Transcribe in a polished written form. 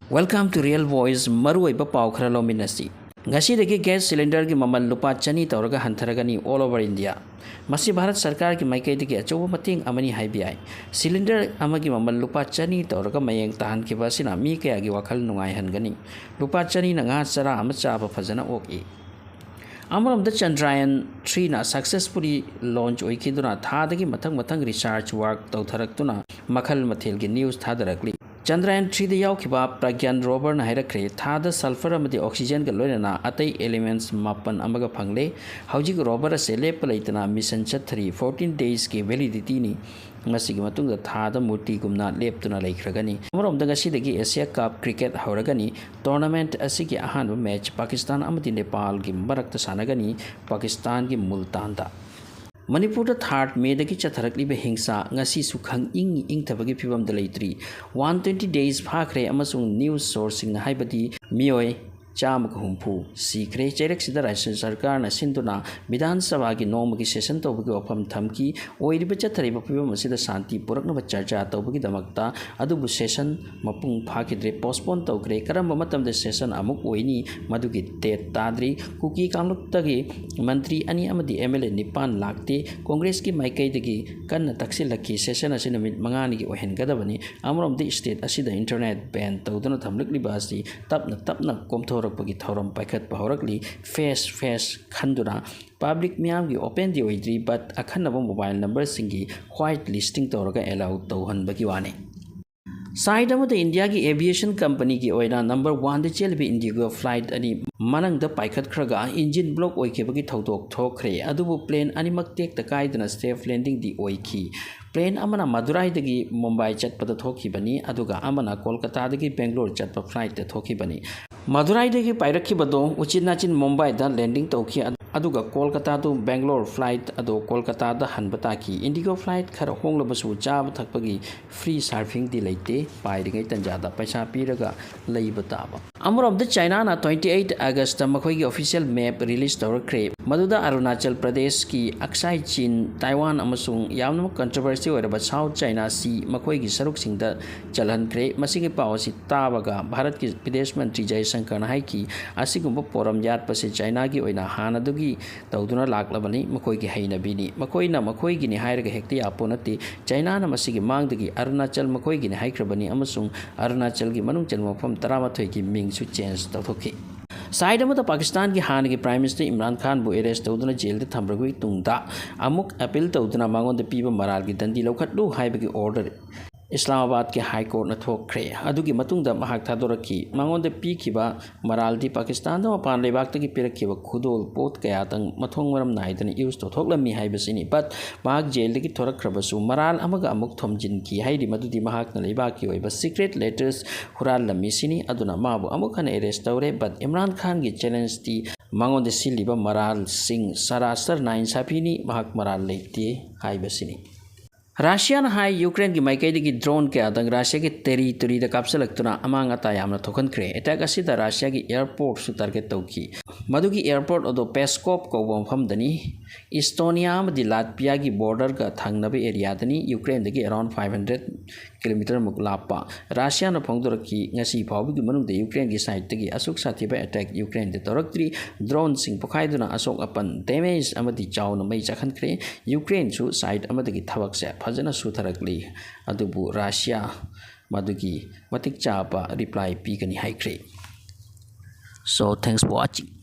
Welcome to Real Voice Maruoiba Pau Khara Lominasi. Ngasidagi gas cylinder gi mamal lupa chani tawraga hantaragani all over India. Masi Bharat Sarkar ki maikai achoba mating amani haibi. Cylinder amagi mamal lupa chani tawraga mayeng tahan ki basina mi kaya gi wakal nungai hangani. Lupa chani na nga sara amacha apa fazana oki. Amaram the Chandrayaan 3 na successfully launch oikiduna thadagi matang research work tawtharaktuna makhal mathil gi news thadarakli. Chandrayaan 3 the yaukiba Pragyan rover na hairakre thada sulfur amadi oxygen ga loinana atai elements mapan amaga phangle haujik rover ase lepalaitana mission chathri 14 days ki validity ni ngasigi matungda thada murti gumna leptuna leikragani amarom da ngasidagi Asia Cup cricket hauragani tournament asigi ahan match Pakistan amadi Nepal gi marakta sanagani Pakistan gi Multan da Manipur da third May dagi chatharakli be hingsa ngasi sukhang ing thabagi phibam da leitri 120 days phakre amasung news sourcing na haibadi mioi cham humpu sikre cherek sida Rajya Sarkar na sinduna Vidhan Sabha gi nomagi session tawbagi opam thamki oiriba chathariba phibam asida shanti purakna charcha tawbagi damakta adubu session mapung phakidre postpone tawgre karamba matamda session amuk oini madugi date tadri kuki kamluktagi mantri ani amadi MLA nipan lakte Congress ki maikai dagi kanna taksilaki session asina mit mangani gi ohen gadabani amrom de state asida internet ban tawduna thamlikli basi tapna komthor pagi thoram paikat pahorakli face khanduna public miyam gi open di oidri but akhanaba mobile number singi white listing toraga allow tawhan bagi wane side amada India gi aviation company gi oina number 1 de chelbi Indigo flight ani manang da paikat khraga engine block oikebagi thodok thokre adubu plane animak tek ta kaidana safe landing di oiki plane amana Madurai dagi Mumbai chatpada thokibani aduga amana Kolkata dagi Bangalore chatpa flight ta thokibani Madurai dagi pairakibado uchinachin Mumbai da landing tawki aduga Kolkata to Bangalore flight ado Kolkata da hanbataki Indigo flight khara honglabasu chaba thakpagi free surfing di leite pairingai tanjada paisa piraga leiba taba amuram da China na 28 August makhoi gi official map release tawrakre maduda Arunachal Pradesh ki Aksai Chin Taiwan amasung yamna controversy oiraba South China Sea makhoi gi saruk singda chalhankre masigi pawasi tabaga Bharat ki Videsh Mantri Jaishankar na haiki asigumba poram yat pase China gi oina hana dugi tawduna laklabani makhoi gi haina bini makhoi gi ni hairaga hekti aponati China na masigi mangdagi Arunachal makhoi gi ni haikrabani amasung Arunachal gi manung chalma pham 13 gi ming su change tawthoki side amada Pakistan ki han ki Prime Minister Imran Khan bu arrest tawduna jail de thamragui tungda amuk appeal tawduna mangon de piba maral gi dandi lokhatlu haibagi order Islamabad ke High Court na thokre adugi matungda mahak thadoraki mangonde pikiba maraldi Pakistan da mapan lebak ta ki pirakiba khudol pot kaya tang mathong maram naidani use to thoklami haibasini but mahak jail ki thorakrabasu maral amaga amuk thomjin ki haidi madudi mahak na lebak ki oiba secret letters hural lami sini aduna mabu amuk han arrest tawre but Imran Khan ki challenge ti mangonde siliba maral sing sarasar nain sapini mahak maral leite haibasini Russia na hai Ukraine ki maikai digi drone ke adang Russia ki territory da kapsalakuna amang ata yamna thokan kre attack asida Russia ki airport su target tawki madugi airport odo Peskov ko bomfam dani Estonia amadi Latvia ki border ka thangnabi area dani Ukraine dagi around 500 km muk lapa Russia na phongdoraki ngasi phawbi gi manung de Ukraine ki side tagi asuk sathiba attack Ukraine de toraktri drone sing pokhaiduna asok apan damage amadi chawna mai chakhan kre Ukraine su side amadi thabak se fajana sutharakli adubu Russia madugi matik chapa reply pi kani haikre so thanks for watching